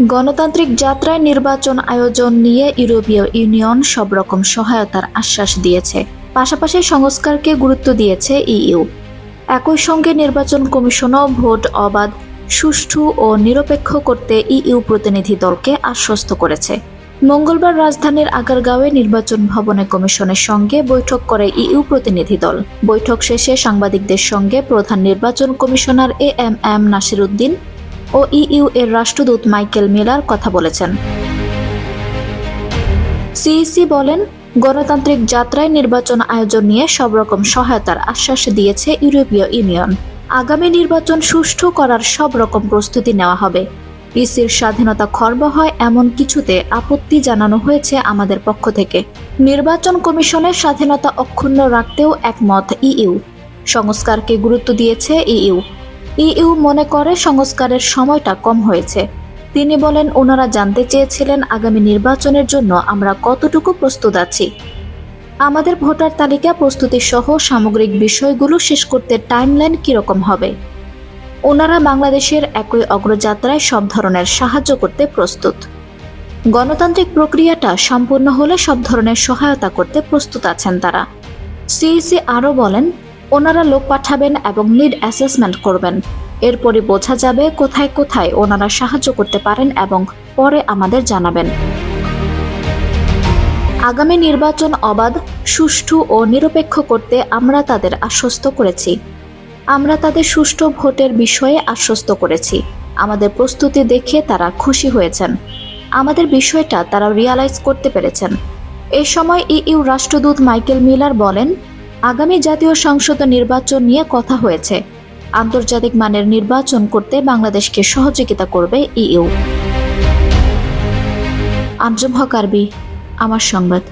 গণতান্ত্রিক যাত্রায় নির্বাচন আয়োজন নিয়ে ইউরোপীয় ইউনিয়ন সব রকম সহায়তার আশ্বাস দিয়েছে, পাশাপাশি সংস্কারকে গুরুত্ব দিয়েছে ইইউ। একই সঙ্গে নির্বাচন কমিশনও ভোট অবাধ, সুষ্ঠু ও নিরপেক্ষ করতে ইইউ প্রতিনিধি দলকে আশ্বস্ত করেছে। মঙ্গলবার রাজধানীর আগারগাঁওয়ে নির্বাচন ভবনে কমিশনের সঙ্গে বৈঠক করে ইইউ প্রতিনিধি দল। বৈঠক শেষে সাংবাদিকদের সঙ্গে প্রধান নির্বাচন কমিশনার এএমএম নাসির উদ্দিন ও ইইউ এর রাষ্ট্রদূত মাইকেল মিলার কথা বলেছেন। সিইসি বলেন, গণতান্ত্রিক যাত্রায় নির্বাচন আয়োজন নিয়ে সব রকম সহায়তার আশ্বাস দিয়েছে ইউরোপীয় ইউনিয়ন। আগামী নির্বাচন সুষ্ঠু করার সব রকম প্রস্তুতি নেওয়া হবে। ইসির স্বাধীনতা খর্ব হয় এমন কিছুতে আপত্তি জানানো হয়েছে আমাদের পক্ষ থেকে। নির্বাচন কমিশনের স্বাধীনতা অক্ষুণ্ণ রাখতেও একমত ইইউ। সংস্কারকে গুরুত্ব দিয়েছে ইইউ। ইইউ মনে করে সংস্কারের সময়টা কম হয়েছে। তিনি বলেন, ওনারা জানতে চেয়েছিলেন আগামী নির্বাচনের জন্য আমরা কতটুকু প্রস্তুত আছি। আমাদের ভোটার তালিকা প্রস্তুতি সহ সামগ্রিক বিষয়গুলো শেষ করতে টাইমলাইন কিরকম হবে। ওনারা বাংলাদেশের একই অগ্রযাত্রায় সব ধরনের সাহায্য করতে প্রস্তুত। গণতান্ত্রিক প্রক্রিয়াটা সম্পূর্ণ হলে সব ধরনের সহায়তা করতে প্রস্তুত আছেন তারা। সিইসি আরও বলেন, ওনারা লোক পাঠাবেন এবং লিড অ্যাসেসমেন্ট করবেন। এরপরই বোঝা যাবে কোথায় কোথায় ওনারা সাহায্য করতে পারেন এবং পরে আমাদের জানাবেন। আগামী নির্বাচন অবাধ, সুষ্ঠু ও নিরপেক্ষ করতে আমরা তাদের আশ্বস্ত করেছি। আমরা তাদের সুষ্ঠু ভোটের বিষয়ে আশ্বস্ত করেছি। আমাদের প্রস্তুতি দেখে তারা খুশি হয়েছেন। আমাদের বিষয়টা তারা রিয়ালাইজ করতে পেরেছেন। এই সময় ইইউ রাষ্ট্রদূত মাইকেল মিলার বলেন, আগামী জাতীয় সংসদ নির্বাচন নিয়ে কথা হয়েছে। আন্তর্জাতিক মানের নির্বাচন করতে বাংলাদেশকে সহযোগিতা করবে ইইউ। আঞ্জুম হক আরবি, আমার সংবাদ।